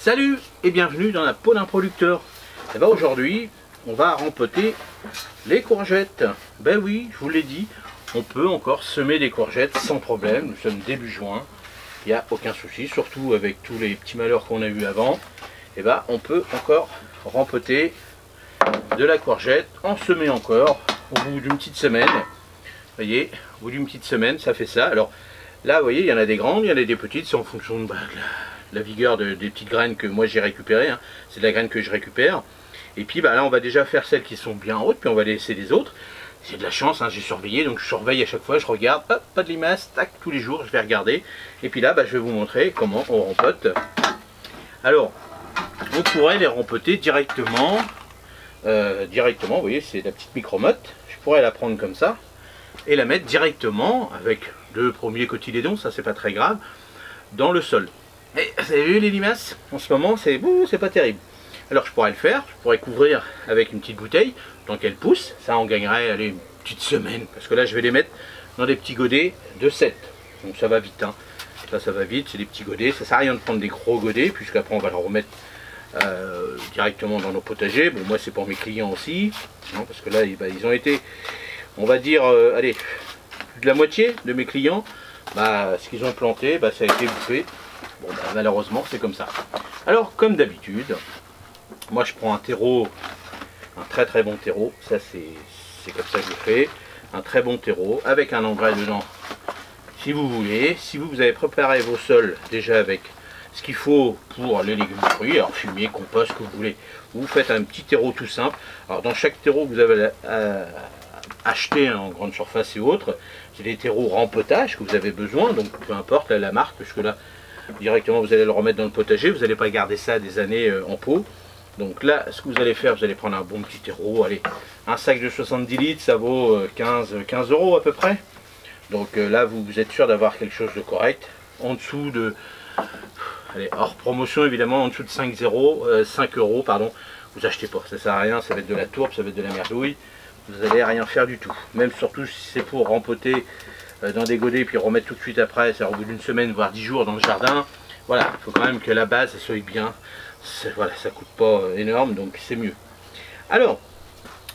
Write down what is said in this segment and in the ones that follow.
Salut et bienvenue dans la peau d'un producteur. Et ben aujourd'hui, on va rempoter les courgettes. Ben oui, je vous l'ai dit, on peut encore semer des courgettes sans problème. Nous sommes début juin, il n'y a aucun souci, surtout avec tous les petits malheurs qu'on a eu avant. Et ben on peut encore rempoter de la courgette, en semer encore au bout d'une petite semaine. Vous voyez, au bout d'une petite semaine, ça fait ça. Alors là, vous voyez, il y en a des grandes, il y en a des petites, c'est en fonction de la vigueur des petites graines que moi j'ai récupérées. Hein. C'est de la graine que je récupère. Et puis là, on va déjà faire celles qui sont bien hautes, puis on va laisser les autres. C'est de la chance, hein, j'ai surveillé, donc je surveille à chaque fois, je regarde, hop, pas de limaces, tac, tous les jours, je vais regarder. Et puis là, je vais vous montrer comment on rempote. Alors, on pourrait les rempoter directement. Vous voyez, c'est la petite micromotte. Je pourrais la prendre comme ça et la mettre directement avec le premier cotylédon, ça c'est pas très grave, dans le sol. Et vous avez vu les limaces en ce moment, c'est pas terrible. Alors je pourrais le faire, je pourrais couvrir avec une petite bouteille tant qu'elle pousse. Ça on gagnerait allez, une petite semaine, parce que là je vais les mettre dans des petits godets de 7. Donc ça va vite, hein. Ça va vite, c'est des petits godets. Ça sert à rien de prendre des gros godets, puisqu'après on va le remettre directement dans nos potagers. Bon, moi c'est pour mes clients aussi, hein, parce que là ils ont été, on va dire, allez, plus de la moitié de mes clients, ce qu'ils ont planté, ça a été bouffé. Bon, malheureusement c'est comme ça. Alors comme d'habitude, moi je prends un terreau, un très très bon terreau, ça c'est comme ça que je fais, un très bon terreau avec un engrais dedans si vous voulez. Si vous avez préparé vos sols déjà avec ce qu'il faut pour les légumes fruits, alors fumier, compost, ce que vous voulez, vous faites un petit terreau tout simple. Alors dans chaque terreau que vous avez acheté en grande surface et autres, c'est des terreaux rempotage que vous avez besoin, donc peu importe la marque, parce que là directement vous allez le remettre dans le potager, vous n'allez pas garder ça des années en pot. Donc là ce que vous allez faire, vous allez prendre un bon petit terreau, allez, un sac de 70 litres ça vaut 15 € à peu près. Donc là vous êtes sûr d'avoir quelque chose de correct. En dessous de, allez, hors promotion évidemment, en dessous de 5 €, pardon, vous achetez pas, ça sert à rien, ça va être de la tourbe, ça va être de la merdouille, vous n'allez rien faire du tout. Même surtout si c'est pour rempoter dans des godets puis remettre tout de suite après, c'est au bout d'une semaine voire 10 jours dans le jardin. Voilà, il faut quand même que la base soit bien, voilà, ça coûte pas énorme, donc c'est mieux. Alors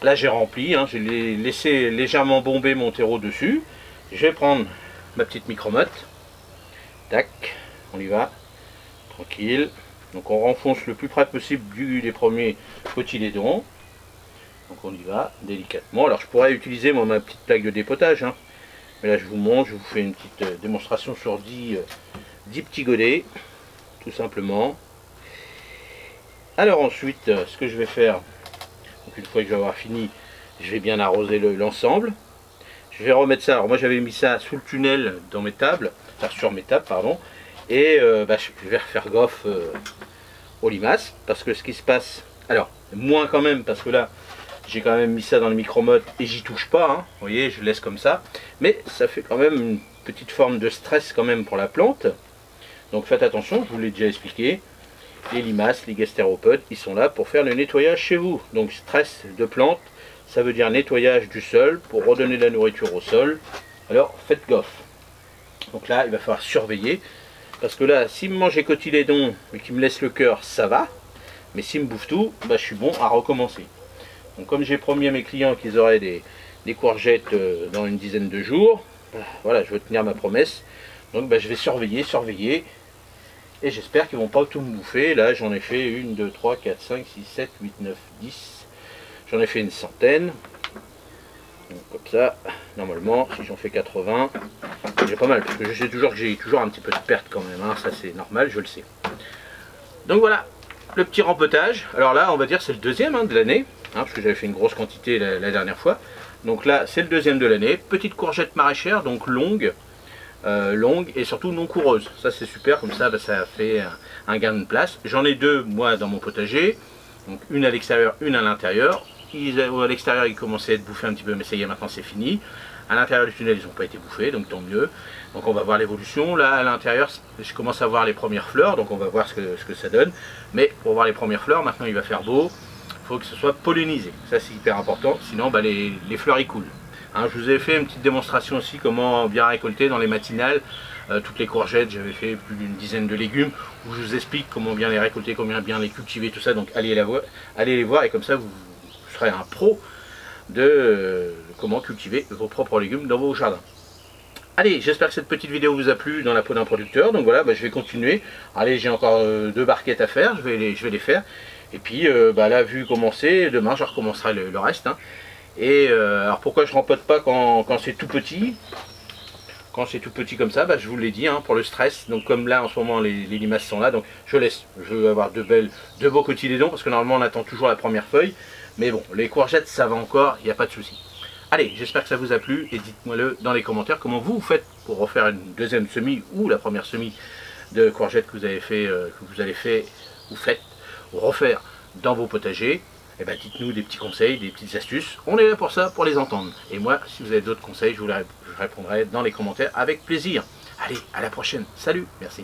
là j'ai rempli, hein, j'ai laissé légèrement bomber mon terreau dessus. Je vais prendre ma petite micromotte, tac, on y va, tranquille. Donc on renfonce le plus près possible des premiers cotylédons. Donc on y va délicatement. Alors je pourrais utiliser moi ma petite plaque de dépotage, hein. Mais là je vous montre, je vous fais une petite démonstration sur 10 petits godets, tout simplement. Alors ensuite, ce que je vais faire, donc une fois que je vais avoir fini, je vais bien arroser l'ensemble. Je vais remettre ça, alors moi j'avais mis ça sous le tunnel dans mes tables, enfin sur mes tables pardon, et je vais refaire gaffe aux limaces, parce que ce qui se passe, alors moins quand même, parce que là j'ai quand même mis ça dans le micro-mode et j'y touche pas, hein. Vous voyez, je laisse comme ça, mais ça fait quand même une petite forme de stress quand même pour la plante. Donc faites attention, je vous l'ai déjà expliqué, les limaces, les gastéropodes, ils sont là pour faire le nettoyage chez vous. Donc stress de plante, ça veut dire nettoyage du sol pour redonner de la nourriture au sol. Alors faites gaffe. Donc là il va falloir surveiller, parce que là s'il me mange les cotylédons et qu'il me laisse le cœur, ça va, mais s'il me bouffe tout, je suis bon à recommencer. Donc comme j'ai promis à mes clients qu'ils auraient des courgettes dans une dizaine de jours, voilà, je veux tenir ma promesse. Donc je vais surveiller, et j'espère qu'ils vont pas tout me bouffer. Là j'en ai fait 1, 2, 3, 4, 5, 6, 7, 8, 9, 10. J'en ai fait une centaine. Donc, comme ça, normalement, si j'en fais 80, j'ai pas mal, parce que je sais toujours que j'ai toujours un petit peu de perte quand même, hein. Ça c'est normal, je le sais. Donc voilà, le petit rempotage. Alors là, on va dire c'est le deuxième, hein, de l'année, hein, parce que j'avais fait une grosse quantité la dernière fois. Donc là, c'est le deuxième de l'année. Petite courgette maraîchère, donc longue et surtout non coureuse. Ça c'est super, comme ça, ça fait un gain de place. J'en ai deux, moi, dans mon potager. Donc une à l'extérieur, une à l'intérieur. À l'extérieur ils commençaient à être bouffés un petit peu, mais ça y est, maintenant c'est fini. À l'intérieur du tunnel ils n'ont pas été bouffés, donc tant mieux. Donc on va voir l'évolution. Là à l'intérieur je commence à voir les premières fleurs, donc on va voir ce que ça donne. Mais pour voir les premières fleurs, maintenant il va faire beau, il faut que ce soit pollinisé, ça c'est hyper important, sinon les fleurs y coulent. Hein, je vous ai fait une petite démonstration aussi comment bien récolter dans les matinales toutes les courgettes, j'avais fait plus d'une dizaine de légumes, où je vous explique comment bien les récolter, comment bien les cultiver, tout ça. Donc allez les voir et comme ça vous serez un pro de comment cultiver vos propres légumes dans vos jardins. Allez, j'espère que cette petite vidéo vous a plu dans la peau d'un producteur. Donc voilà, je vais continuer. Allez, j'ai encore 2 barquettes à faire, je vais les faire. Et puis là, vu commencer, demain je recommencerai le reste. Hein. Et alors pourquoi je rempote pas quand c'est tout petit? Quand c'est tout petit comme ça, je vous l'ai dit, hein, pour le stress. Donc comme là en ce moment les limaces sont là, donc je laisse. Je veux avoir de beaux cotylédons parce que normalement on attend toujours la première feuille. Mais bon, les courgettes ça va encore, il n'y a pas de souci. Allez, j'espère que ça vous a plu et dites-moi-le dans les commentaires comment vous faites pour refaire une deuxième semis ou la première semis de courgettes que vous avez fait, ou refaire dans vos potagers. Et dites-nous des petits conseils, des petites astuces. On est là pour ça, pour les entendre. Et moi, si vous avez d'autres conseils, je répondrai dans les commentaires avec plaisir. Allez, à la prochaine. Salut, merci.